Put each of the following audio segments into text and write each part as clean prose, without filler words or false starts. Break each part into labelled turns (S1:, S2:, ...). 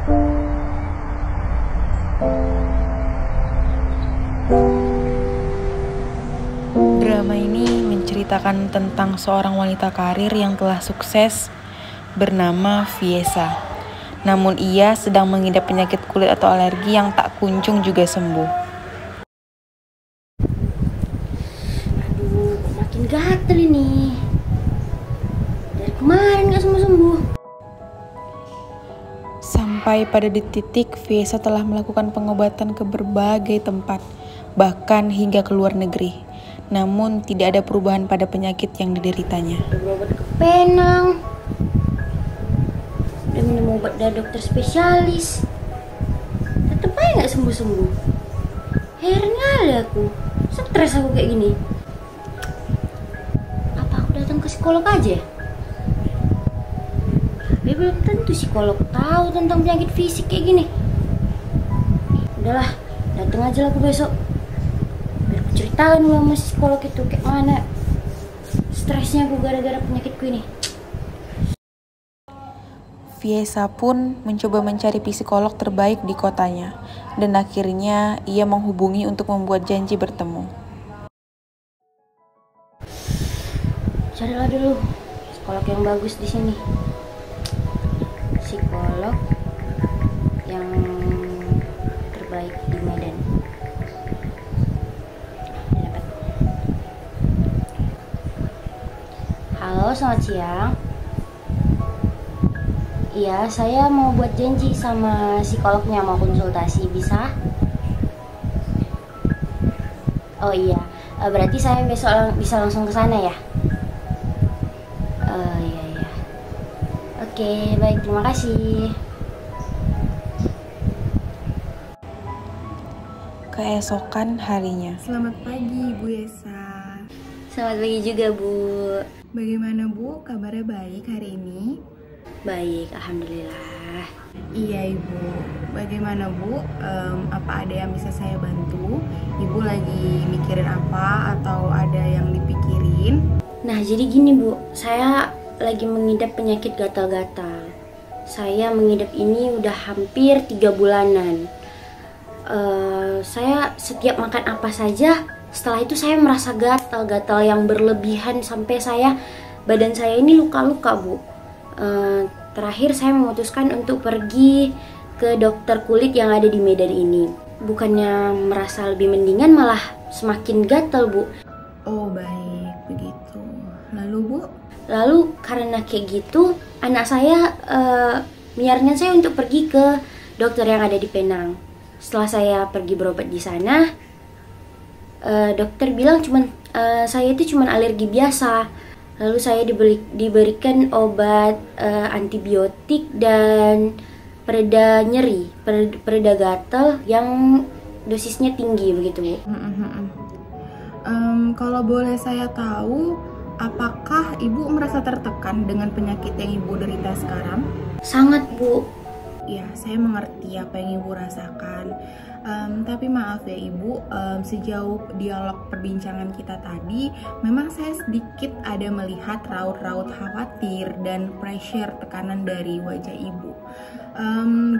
S1: Drama ini menceritakan tentang seorang wanita karir yang telah sukses bernama Fiesa. Namun ia sedang mengidap penyakit kulit atau alergi yang tak kunjung juga sembuh.
S2: Aduh, makin gatel ini. Dari kemarin gak sembuh-sembuh.
S1: Sampai pada titik Fiesa telah melakukan pengobatan ke berbagai tempat, bahkan hingga ke luar negeri. Namun tidak ada perubahan pada penyakit yang dideritanya.
S2: Udah berobat ke Penang, udah minum obat dari dokter spesialis, tetep aja gak sembuh-sembuh. Heran kali aku, stres aku kayak gini. Apa aku datang ke psikolog aja? Tapi belum tentu psikolog tahu tentang penyakit fisik kayak gini. Udahlah, datang aja lah aku besok. Biar aku ceritain dulu sama psikolog itu kayak mana stresnya aku gara-gara penyakitku ini.
S1: Fiesa pun mencoba mencari psikolog terbaik di kotanya, dan akhirnya ia menghubungi untuk membuat janji bertemu.
S2: Carilah dulu psikolog yang bagus di sini. Psikolog yang terbaik di Medan. Dapat. Halo, selamat siang. Iya, saya mau buat janji sama psikolognya, mau konsultasi, bisa? Oh iya, berarti saya besok bisa langsung ke sana ya? Iya. Oke, baik, terima kasih.
S1: Keesokan harinya.
S3: Selamat pagi, Bu Yesa.
S2: Selamat pagi juga, Bu.
S3: Bagaimana, Bu? Kabarnya baik hari ini?
S2: Baik, alhamdulillah.
S3: Iya, Ibu. Bagaimana, Bu? Apa ada yang bisa saya bantu? Ibu lagi mikirin apa atau ada yang dipikirin?
S2: Nah, jadi gini, Bu. Saya lagi mengidap penyakit gatal-gatal. Saya mengidap ini udah hampir 3 bulanan. Saya setiap makan apa saja, setelah itu saya merasa gatal-gatal yang berlebihan sampai badan saya ini luka-luka, Bu. Terakhir saya memutuskan untuk pergi ke dokter kulit yang ada di Medan ini. Bukannya merasa lebih mendingan, malah semakin gatal, Bu.
S3: Oh, baik, begitu. Lalu, Bu?
S2: Lalu karena kayak gitu, anak saya menyarankan saya untuk pergi ke dokter yang ada di Penang. Setelah saya pergi berobat di sana, dokter bilang saya itu cuman alergi biasa. Lalu saya diberikan obat antibiotik dan pereda nyeri, pereda gatal yang dosisnya tinggi begitu, Bu.
S3: Kalau boleh saya tahu, apakah Ibu merasa tertekan dengan penyakit yang Ibu derita sekarang?
S2: Sangat, Bu.
S3: Ya, saya mengerti apa yang Ibu rasakan. Tapi maaf ya Ibu, sejauh dialog perbincangan kita tadi, memang saya sedikit ada melihat raut-raut khawatir dan pressure tekanan dari wajah Ibu.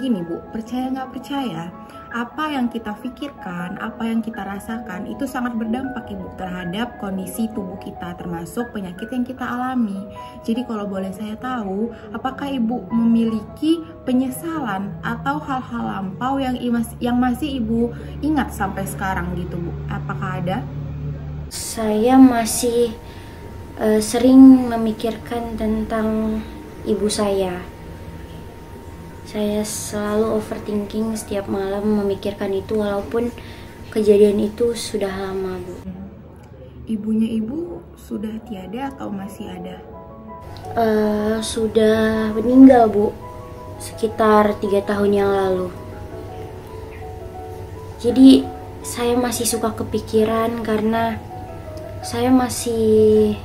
S3: Gini Bu, percaya nggak percaya, apa yang kita pikirkan, apa yang kita rasakan itu sangat berdampak Ibu terhadap kondisi tubuh kita, termasuk penyakit yang kita alami. Jadi kalau boleh saya tahu, apakah Ibu memiliki penyesalan atau hal-hal lampau yang masih Ibu ingat sampai sekarang gitu Bu? Apakah ada?
S2: Saya masih sering memikirkan tentang ibu saya. Saya selalu overthinking setiap malam memikirkan itu, walaupun kejadian itu sudah lama, Bu.
S3: Ibunya Ibu sudah tiada atau masih ada?
S2: Sudah meninggal, Bu, sekitar 3 tahun yang lalu. Jadi saya masih suka kepikiran karena saya masih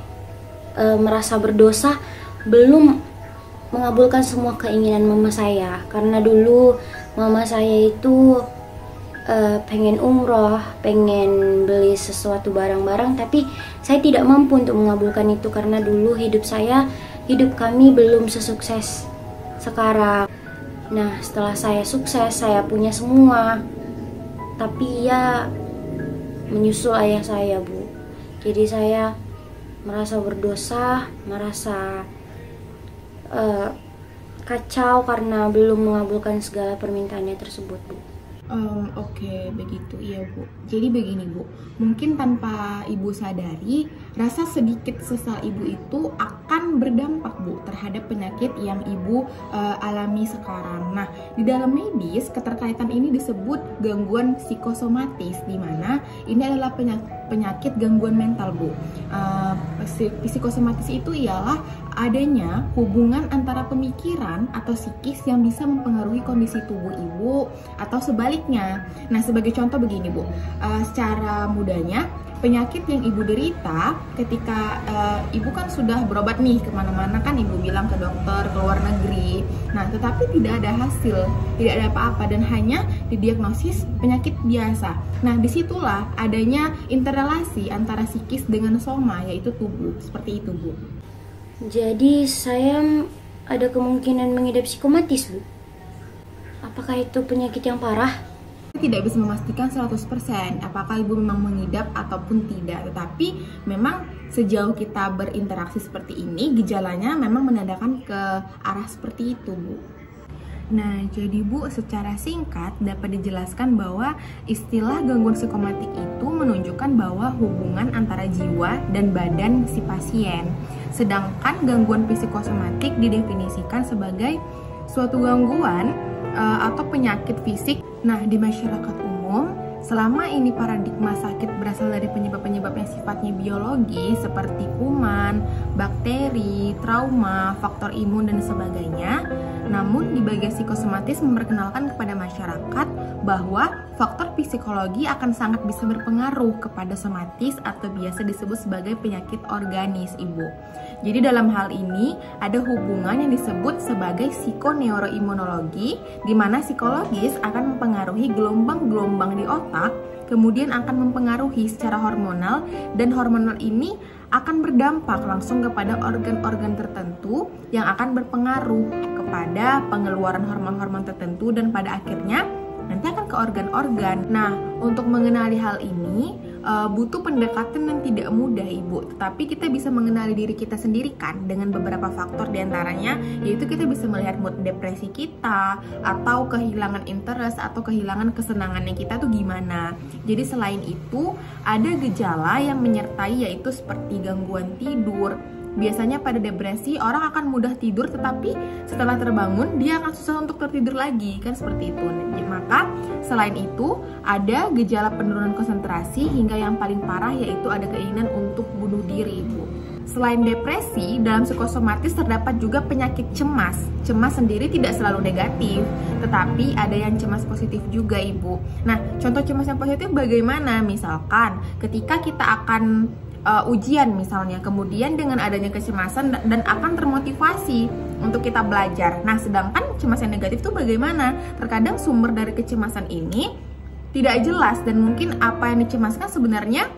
S2: merasa berdosa belum mengabulkan semua keinginan mama saya. Karena dulu mama saya itu pengen umroh, pengen beli sesuatu barang-barang, tapi saya tidak mampu untuk mengabulkan itu karena dulu hidup kami belum sesukses sekarang. Nah, setelah saya sukses, saya punya semua, tapi ia menyusul ayah saya, Bu. Jadi saya merasa berdosa, merasa kacau karena belum mengabulkan segala permintaannya tersebut, Bu.
S3: Oke, begitu, iya Bu. Jadi begini Bu, mungkin tanpa Ibu sadari, rasa sedikit sesal Ibu itu akan berdampak Bu terhadap penyakit yang Ibu alami sekarang. Nah, di dalam medis, keterkaitan ini disebut gangguan psikosomatis, di mana ini adalah penyakit gangguan mental Bu. Psikosomatis itu ialah adanya hubungan antara pemikiran atau psikis yang bisa mempengaruhi kondisi tubuh Ibu atau sebaliknya. Nah, sebagai contoh begini Bu, secara mudahnya penyakit yang Ibu derita ketika Ibu kan sudah berobat nih kemana-mana, kan Ibu bilang ke dokter, ke luar negeri. Nah, tetapi tidak ada hasil, tidak ada apa-apa, dan hanya didiagnosis penyakit biasa. Nah, disitulah adanya interrelasi antara psikis dengan soma, yaitu tubuh. Seperti itu Bu.
S2: Jadi saya ada kemungkinan mengidap psikomatis, Bu. Apakah itu penyakit yang parah?
S3: Tidak bisa memastikan 100% apakah Ibu memang mengidap ataupun tidak, tetapi memang sejauh kita berinteraksi seperti ini, gejalanya memang menandakan ke arah seperti itu Bu. Nah, jadi Bu, secara singkat dapat dijelaskan bahwa istilah gangguan psikomatik itu menunjukkan bahwa hubungan antara jiwa dan badan si pasien. Sedangkan gangguan psikosomatik didefinisikan sebagai suatu gangguan atau penyakit fisik. Nah, di masyarakat umum, selama ini paradigma sakit berasal dari penyebab-penyebab yang sifatnya biologi seperti kuman, bakteri, trauma, faktor imun, dan sebagainya. Namun di bagian psikosomatis memperkenalkan kepada masyarakat bahwa faktor psikologi akan sangat bisa berpengaruh kepada somatis atau biasa disebut sebagai penyakit organis Ibu. Jadi dalam hal ini ada hubungan yang disebut sebagai psikoneuroimunologi, di mana psikologis akan mempengaruhi gelombang-gelombang di otak, kemudian akan mempengaruhi secara hormonal, dan hormonal ini akan berdampak langsung kepada organ-organ tertentu yang akan berpengaruh kepada pengeluaran hormon-hormon tertentu, dan pada akhirnya nanti akan ke organ-organ. Nah, untuk mengenali hal ini butuh pendekatan yang tidak mudah Ibu, tetapi kita bisa mengenali diri kita sendiri kan dengan beberapa faktor, diantaranya yaitu kita bisa melihat mood depresi kita, atau kehilangan interest atau kehilangan kesenangannya kita tuh gimana. Jadi selain itu ada gejala yang menyertai, yaitu seperti gangguan tidur. Biasanya pada depresi orang akan mudah tidur, tetapi setelah terbangun dia akan susah untuk tertidur lagi, kan seperti itu. Maka selain itu ada gejala penurunan konsentrasi, hingga yang paling parah yaitu ada keinginan untuk bunuh diri Ibu. Selain depresi, dalam psikosomatis terdapat juga penyakit cemas. Cemas sendiri tidak selalu negatif, tetapi ada yang cemas positif juga Ibu. Nah, contoh cemas yang positif bagaimana? Misalkan ketika kita akan ujian misalnya, kemudian dengan adanya kecemasan dan akan termotivasi untuk kita belajar. Nah, sedangkan cemas yang negatif itu bagaimana? Terkadang sumber dari kecemasan ini tidak jelas, dan mungkin apa yang dicemaskan sebenarnya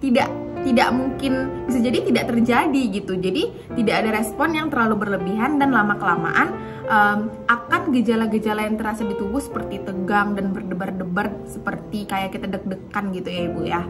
S3: tidak mungkin, bisa jadi tidak terjadi gitu. Jadi tidak ada respon yang terlalu berlebihan, dan lama-kelamaan akan gejala-gejala yang terasa di tubuh seperti tegang dan berdebar-debar, seperti kayak kita deg-degan gitu ya Ibu ya.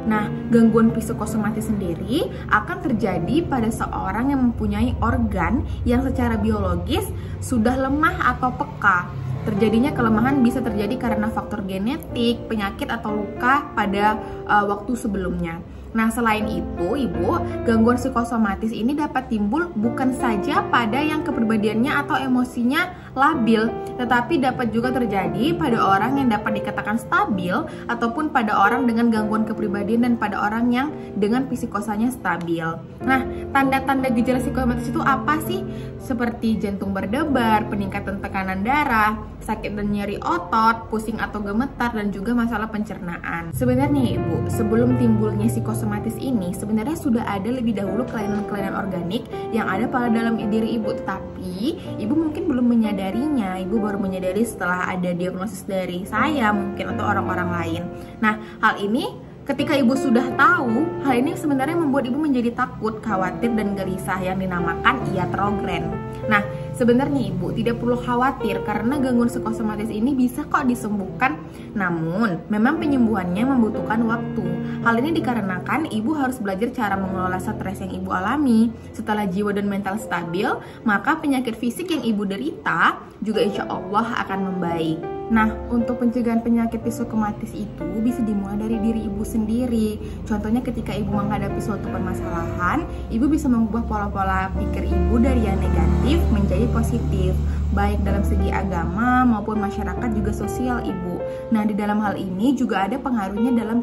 S3: Nah, gangguan psikosomatis sendiri akan terjadi pada seorang yang mempunyai organ yang secara biologis sudah lemah atau peka. Terjadinya kelemahan bisa terjadi karena faktor genetik, penyakit, atau luka pada waktu sebelumnya. Nah, selain itu, Ibu, gangguan psikosomatis ini dapat timbul bukan saja pada yang kepribadiannya atau emosinya labil, tetapi dapat juga terjadi pada orang yang dapat dikatakan stabil, ataupun pada orang dengan gangguan kepribadian dan pada orang yang dengan psikosanya stabil. Nah, tanda-tanda gejala psikosomatis itu apa sih? Seperti jantung berdebar, peningkatan tekanan darah, sakit dan nyeri otot, pusing atau gemetar, dan juga masalah pencernaan. Sebenarnya Ibu, sebelum timbulnya psikosomatis ini, sebenarnya sudah ada lebih dahulu kelainan-kelainan organik yang ada pada dalam diri Ibu, tetapi Ibu mungkin belum menyadarinya. Ibu baru menyadari setelah ada diagnosis dari saya mungkin, atau orang-orang lain. Nah, hal ini ketika Ibu sudah tahu, hal ini sebenarnya membuat Ibu menjadi takut, khawatir, dan gelisah yang dinamakan iatrogren. Nah, Sebenarnya Ibu tidak perlu khawatir karena gangguan psikosomatis ini bisa kok disembuhkan. Namun, memang penyembuhannya membutuhkan waktu. Hal ini dikarenakan Ibu harus belajar cara mengelola stres yang Ibu alami. Setelah jiwa dan mental stabil, maka penyakit fisik yang Ibu derita juga insya Allah akan membaik. Nah, untuk pencegahan penyakit psikosomatis itu bisa dimulai dari diri Ibu sendiri. Contohnya ketika Ibu menghadapi suatu permasalahan, Ibu bisa mengubah pola-pola pikir Ibu dari yang negatif menjadi positif, baik dalam segi agama maupun masyarakat juga sosial Ibu. Nah, di dalam hal ini juga ada pengaruhnya dalam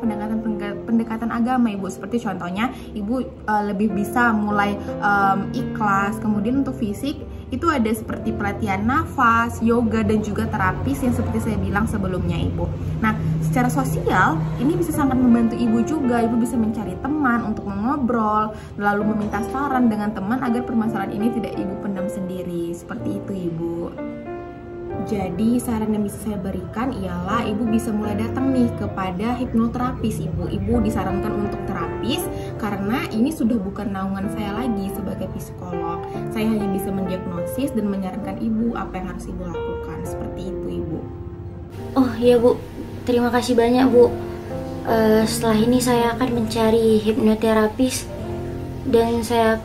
S3: pendekatan agama Ibu. Seperti contohnya, Ibu lebih bisa mulai ikhlas. Kemudian untuk fisik, itu ada seperti pelatihan nafas, yoga, dan juga terapis yang seperti saya bilang sebelumnya Ibu. Nah, secara sosial, ini bisa sangat membantu Ibu juga. Ibu bisa mencari teman untuk mengobrol, lalu meminta saran dengan teman agar permasalahan ini tidak Ibu pendam sendiri. Seperti itu Ibu. Jadi saran yang bisa saya berikan ialah Ibu bisa mulai datang nih kepada hipnoterapis Ibu. Ibu disarankan untuk terapis karena ini sudah bukan naungan saya lagi sebagai psikolog. Saya hanya bisa mendiagnosis dan menyarankan Ibu apa yang harus Ibu lakukan. Seperti itu Ibu.
S2: Oh iya Bu, terima kasih banyak Bu. Setelah ini saya akan mencari hipnoterapis dan saya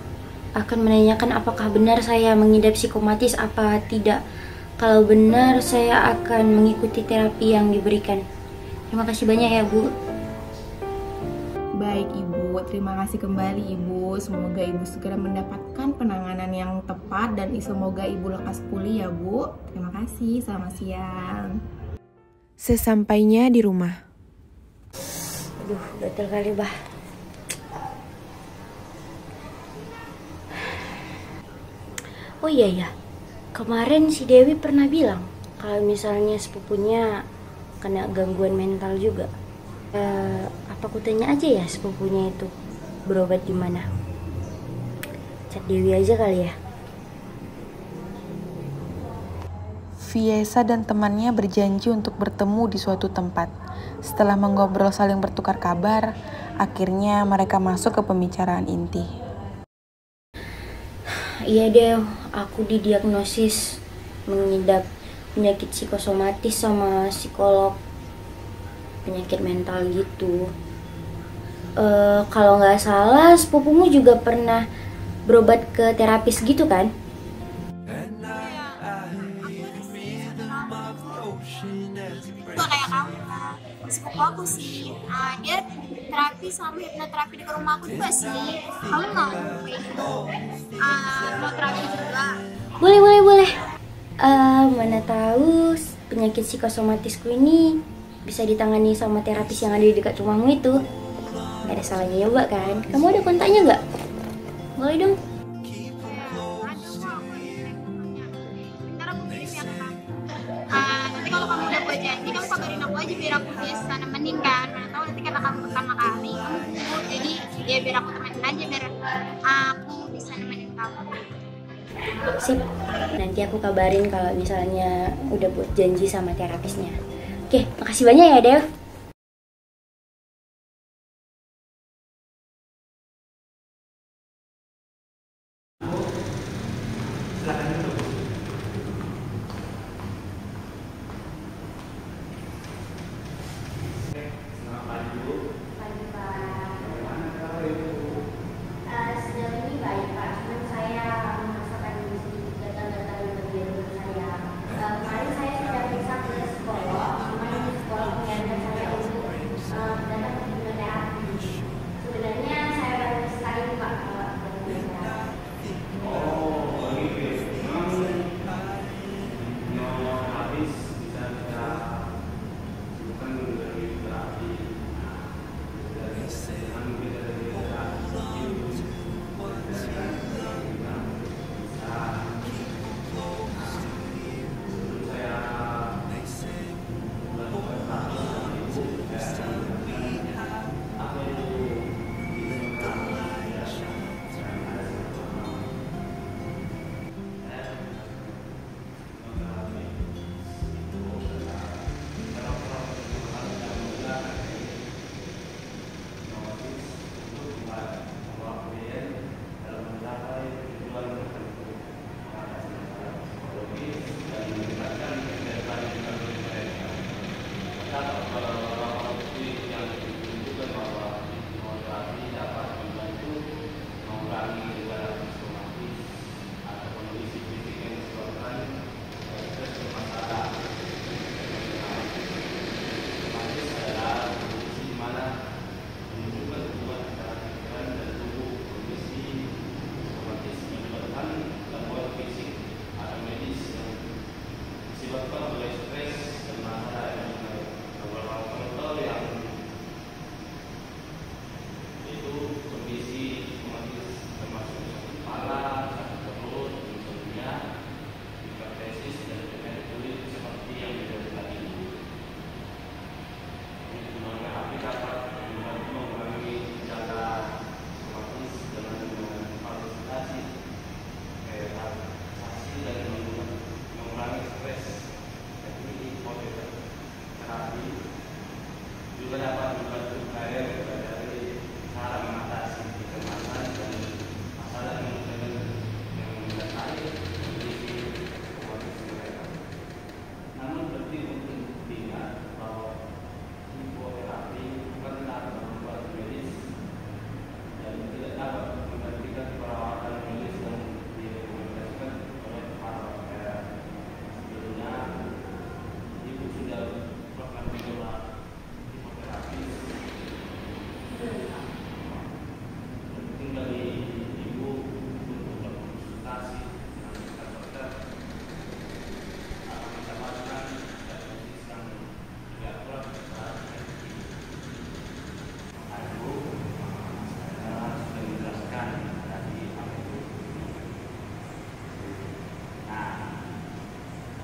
S2: akan menanyakan apakah benar saya mengidap psikomatis apa tidak. Kalau benar, saya akan mengikuti terapi yang diberikan. Terima kasih banyak ya, Bu.
S3: Baik, Ibu. Terima kasih kembali, Ibu. Semoga Ibu segera mendapatkan penanganan yang tepat dan semoga Ibu lekas pulih ya, Bu. Terima kasih. Selamat siang.
S1: Sesampainya di rumah.
S2: Aduh, gatel kali, Bah. Oh iya ya. Kemarin si Dewi pernah bilang kalau misalnya sepupunya kena gangguan mental juga. Apa aku tanya aja ya sepupunya itu berobat di mana? Chat Dewi aja kali ya.
S1: Fiesa dan temannya berjanji untuk bertemu di suatu tempat. Setelah mengobrol saling bertukar kabar, akhirnya mereka masuk ke pembicaraan inti.
S2: Iya deh, aku didiagnosis mengidap penyakit psikosomatis sama psikolog penyakit mental gitu. Kalau nggak salah, sepupumu juga pernah berobat ke terapis gitu kan?
S4: Kayak kamu, sepupu aku sih, dia terapi sama hipnoterapi di rumah aku juga sih. Kamu mau hipnoterapi juga?
S2: Boleh. Mana tahu penyakit psikosomatisku ini bisa ditangani sama terapis yang ada di dekat rumahmu itu. Gak ada salahnya ya, Mbak kan? Kamu ada kontaknya nggak? Boleh dong.
S4: Bentar aku kirim ya ke kamu. Nanti kalau kamu udah buat janji, kamu kabarin aku aja biar aku bisa nemenin kan. Mana tahu nanti karena kamu pertama kali kamu gugup, jadi ya biar aku temenin aja biar aku bisa nemenin kamu.
S2: Sip. Nanti aku kabarin kalau misalnya udah buat janji sama terapisnya. Oke, makasih banyak ya, Dev. Kemarin saya sudah periksa ke psikolog, cuma ini psikolog menyarankan saya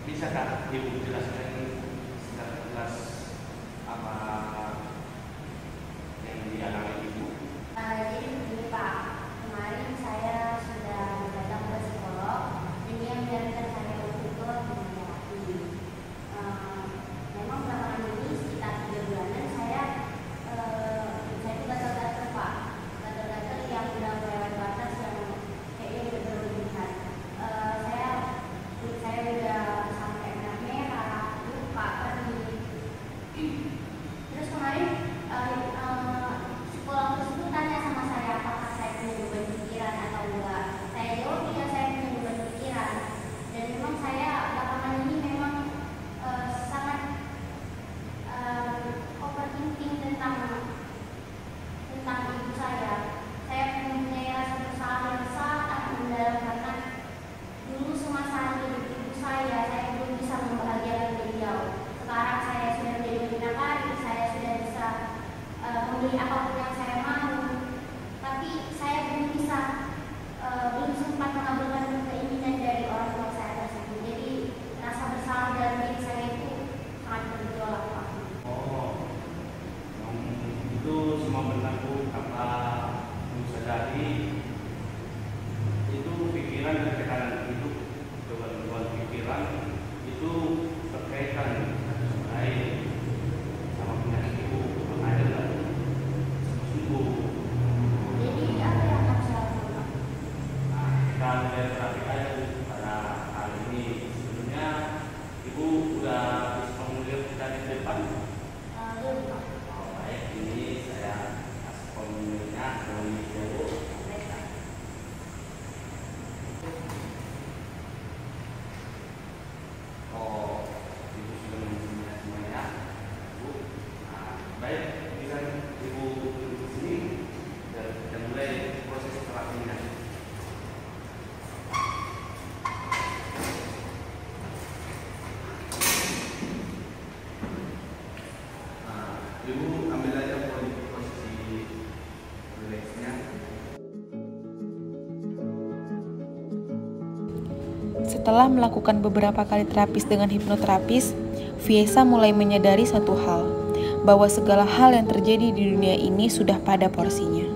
S5: Bisakah Ibu jelaskan secara jelas apa yang dialami Ibu?
S2: Jadi begini Pak, kemarin saya sudah datang ke psikolog dan dia menyarankan saya untuk ke terapi. Memang belakangan ini sekitar 3 bulanan saya itu gatal-gatal Pak, gatal-gatal yang udah melewat batas yang kayaknya udah berlebihan. Saya udah sampai merah, luka, perih. Terus kemarin psikolog tersebut tanya sama saya apakah saya punya beban pikiran atau enggak. Saya jawab iya, saya punya beban pikiran. Dan memang saya belakangan ini memang sangat overthinking tentang ibu saya. Saya mempunyai rasa bersalah yang sangat mendalam karena dulu semasa hidup ibu saya belum bisa membahagiakan beliau. Sekarang saya sudah menjadi wanita karir, saya sudah bisa membeli apapun yang saya mau, tapi saya belum sempat mengabulkan keinginan dari orang tua saya tersebut. Jadi rasa bersalah dalam diri saya itu sangat bergejolak Pak.
S5: Oh, itu semua benar Bu, apa Ibu sadari itu pikiran dan tekanan hidup, beban pikiran itu berkaitan satu sama lain sama penyakit Ibu, makanya lah sembuh.
S2: Jadi apa yang harus saya lakukan?
S5: Kita mulai terapi aja Bu pada hari ini. Sebelumnya Ibu udah bisa formulir kita di depan.
S2: Belum Pak.
S5: Oh, baik, ini saya kasih formulirnya melalui Bu. Oh, Ibu sudah mengingat semuanya, Bu. Nah, baik, bisa Ibu duduk di sini dan kita mulai proses terapinya. Nah, Ibu ambil aja posisi relaxnya.
S1: Setelah melakukan beberapa kali terapis dengan hipnoterapis, Fiesa mulai menyadari satu hal, bahwa segala hal yang terjadi di dunia ini sudah pada porsinya.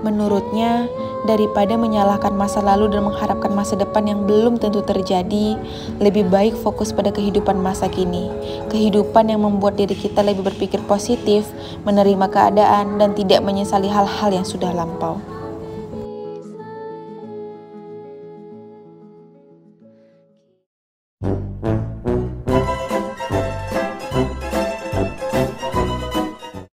S1: Menurutnya, daripada menyalahkan masa lalu dan mengharapkan masa depan yang belum tentu terjadi, lebih baik fokus pada kehidupan masa kini. Kehidupan yang membuat diri kita lebih berpikir positif, menerima keadaan, dan tidak menyesali hal-hal yang sudah lampau.